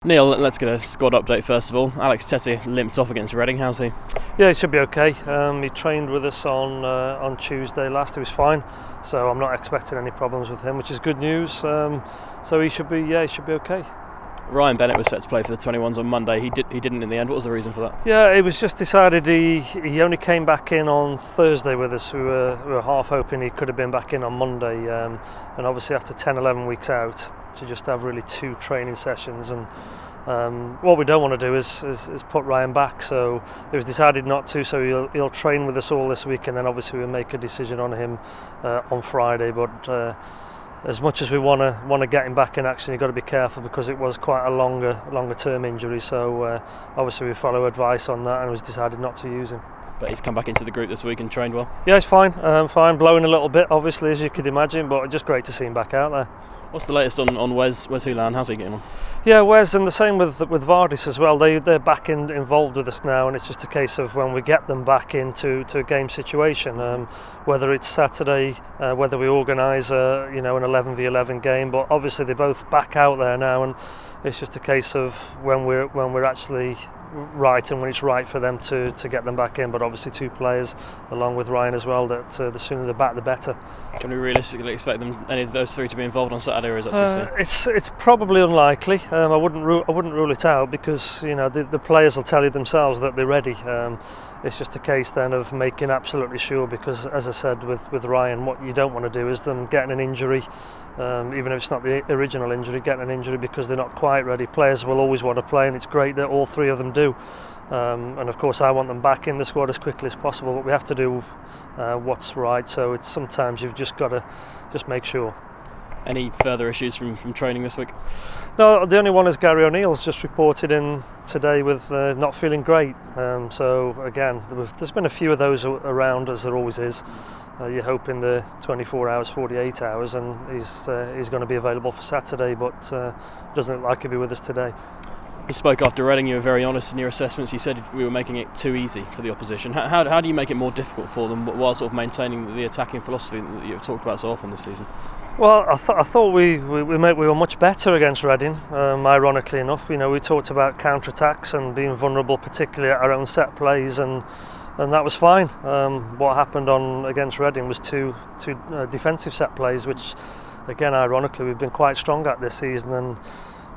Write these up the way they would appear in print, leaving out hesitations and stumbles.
Neil, let's get a squad update first of all. Alex Tettey limped off against Reading. How's he? Yeah, he should be okay. He trained with us on Tuesday last. He was fine, so I'm not expecting any problems with him, which is good news. So he should be okay. Ryan Bennett was set to play for the 21s on Monday. He didn't in the end. What was the reason for that? Yeah, it was just decided he only came back in on Thursday with us. We were half hoping he could have been back in on Monday, and obviously after 10-11 weeks out, to just have really 2 training sessions, and what we don't want to do is put Ryan back. So it was decided not to. So he'll train with us all this week, and then obviously we'll make a decision on him on Friday. But as much as we want to get him back in action, you've got to be careful because it was quite a longer term injury. So obviously we follow advice on that, and it was decided not to use him. But he's come back into the group this week and trained well? Yeah, he's fine. Fine, blowing a little bit, obviously, as you could imagine, but just great to see him back out there. What's the latest on Wes Hoolahan? How's he getting on? Yeah, Wes, and the same with Vardis as well. They're back involved with us now, and it's just a case of when we get them back into a game situation, whether it's Saturday, whether we organise an 11v11 game. But obviously they're both back out there now, and it's just a case of when we're actually right and when it's right for them to get them back in. But obviously 2 players along with Ryan as well, that the sooner they're back the better. Can we realistically expect any of those 3 to be involved on Saturday, or is that too soon? It's probably unlikely. I wouldn't rule it out because the players will tell you themselves that they're ready. It's just a case then of making absolutely sure, because as I said with Ryan, what you don't want to do is them getting an injury, even if it's not the original injury, getting an injury because they're not quite ready. Players will always want to play, and it's great that all 3 of them do. And of course I want them back in the squad as quickly as possible, but we have to do what's right. So it's sometimes you've just got to make sure. Any further issues from training this week? No, the only one is Gary O'Neill's just reported in today with not feeling great. So again, there's been a few of those around, as there always is. You hope in the 24 hours, 48 hours, and he's going to be available for Saturday, but doesn't look like he'll be with us today. You spoke after Reading. You were very honest in your assessments. You said we were making it too easy for the opposition. How do you make it more difficult for them while sort of maintaining the attacking philosophy that you've talked about so often this season? Well, I thought we were much better against Reading. Ironically enough, we talked about counter-attacks and being vulnerable, particularly at our own set plays, and that was fine. What happened against Reading was two defensive set plays, which, again, ironically, we've been quite strong at this season, and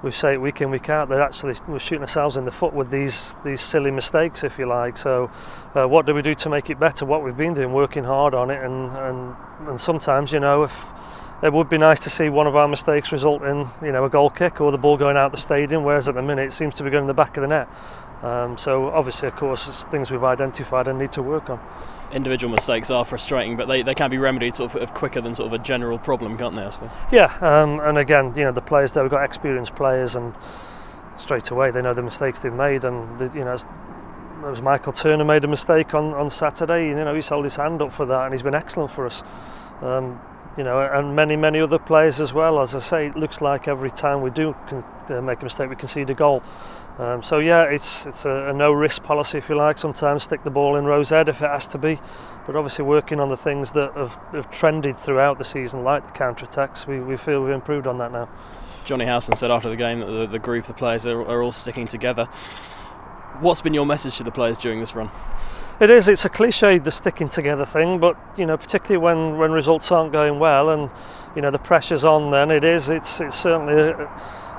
we say it week in, week out, we're shooting ourselves in the foot with these silly mistakes, if you like. So what do we do to make it better? What we've been doing, working hard on it, and sometimes, if it would be nice to see one of our mistakes result in a goal kick or the ball going out the stadium, whereas at the minute it seems to be going in the back of the net. So obviously, of course, it's things we've identified and need to work on. Individual mistakes are frustrating, but they can be remedied sort of quicker than sort of a general problem, can't they, I suppose? Yeah, and again, the players there, we've got experienced players, and straight away they know the mistakes they've made. And as Michael Turner made a mistake on Saturday, he's held his hand up for that, and he's been excellent for us. And many other players as well. As I say, it looks like every time we do make a mistake, we concede a goal. So yeah, it's a no-risk policy, if you like. Sometimes stick the ball in Rose Head if it has to be, but obviously working on the things that have trended throughout the season, like the counter-attacks, we feel we've improved on that now. Johnny Howson said after the game that the group, the players are all sticking together. What's been your message to the players during this run? It's a cliche, the sticking together thing, but particularly when results aren't going well and the pressure's on, then it's certainly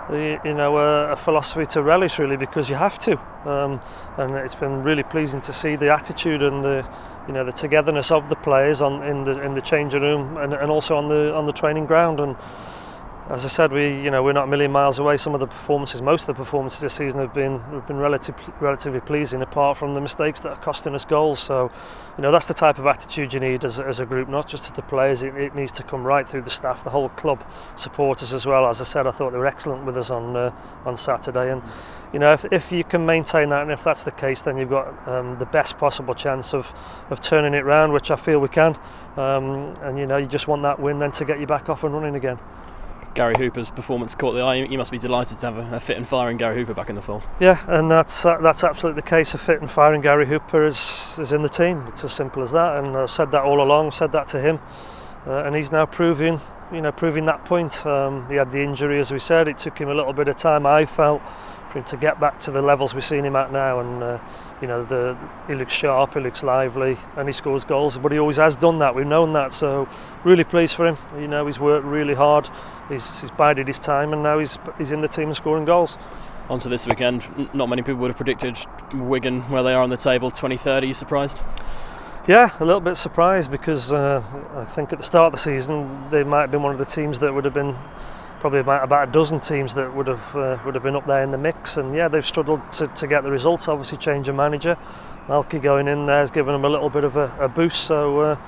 a philosophy to relish, really, because you have to. And it's been really pleasing to see the attitude and the togetherness of the players in the changing room and also on the training ground. And as I said, we're not a million miles away. Most of the performances this season have been relatively pleasing, apart from the mistakes that are costing us goals. So, that's the type of attitude you need as a group, not just to the players. It needs to come right through the staff, the whole club, supporters as well. As I said, I thought they were excellent with us on Saturday, and if you can maintain that, and if that's the case, then you've got the best possible chance of turning it round, which I feel we can. And you just want that win then to get you back off and running again. Gary Hooper's performance caught the eye. You must be delighted to have a fit and firing Gary Hooper back in the fold. Yeah, and that's absolutely the case. A fit and firing Gary Hooper is in the team. It's as simple as that, and I've said that all along, said that to him, and he's now proving that point. He had the injury, as we said. It took him a little bit of time, I felt, for him to get back to the levels we've seen him at now, and you know, he looks sharp, he looks lively, and he scores goals. But he always has done that. We've known that. So really pleased for him. You know, he's worked really hard. He's bided his time, and now he's in the team and scoring goals. On to this weekend. Not many people would have predicted Wigan where they are on the table, 23rd. Are you surprised? Yeah, a little bit surprised, because I think at the start of the season they might have been one of the teams that would have been probably about a dozen teams that would have been up there in the mix, and yeah, they've struggled to get the results. Obviously, change of manager, Malky going in there has given them a little bit of a boost. So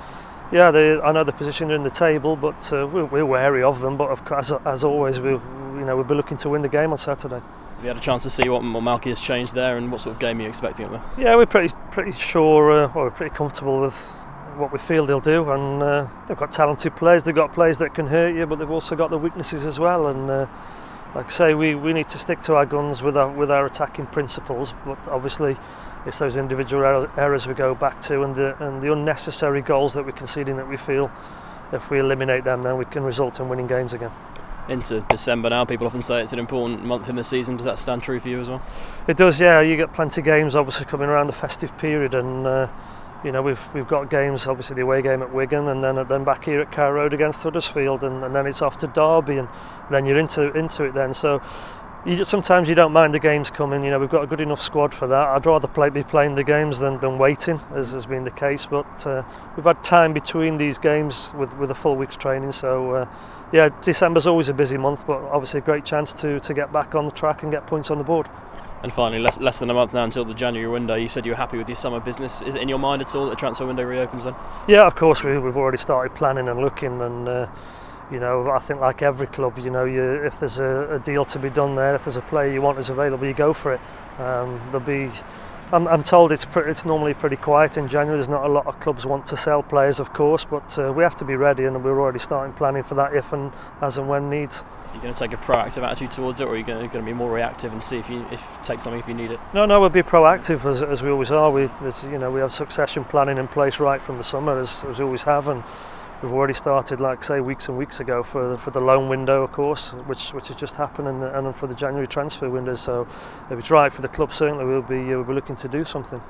yeah, I know the position they're in the table, but we're wary of them. But of course, as always, we'll be looking to win the game on Saturday. Have you had a chance to see what Malky has changed there, and what sort of game are you expecting up there? Yeah, we're pretty sure. We're pretty comfortable with what we feel they'll do, and they've got talented players. They've got players that can hurt you, but they've also got the weaknesses as well. And like I say, we need to stick to our guns with our attacking principles. But obviously, it's those individual errors we go back to, and the unnecessary goals that we're conceding, that we feel if we eliminate them, then we can result in winning games again. Into December now, people often say it's an important month in the season. Does that stand true for you as well? It does, yeah. You get plenty of games obviously coming around the festive period, and you know, we've got games, obviously the away game at Wigan, and then back here at Carrow Road against Huddersfield, and then it's off to Derby, and then you're into it then. So sometimes you don't mind the games coming. You know, we've got a good enough squad for that. I'd rather be playing the games than waiting, as has been the case. But we've had time between these games with a full week's training. So yeah, December's always a busy month, but obviously a great chance to get back on the track and get points on the board. And finally, less than a month now until the January window. You said you were happy with your summer business. Is it in your mind at all that the transfer window reopens then? Yeah, of course. We've already started planning and looking, and you know, I think like every club, you know, if there's a deal to be done there, if there's a player you want is available, you go for it. There'll be. I'm told it's normally pretty quiet in January. There's not a lot of clubs want to sell players, of course, but we have to be ready, and we're already starting planning for that if and as and when needs. Are you going to take a proactive attitude towards it, or are you going to be more reactive and see if take something if you need it? No, we'll be proactive as we always are. We have succession planning in place right from the summer, as we always have, and we've already started, like say, weeks and weeks ago for the loan window, of course, which has just happened, and for the January transfer window. So if it's right for the club, certainly we'll be looking to do something.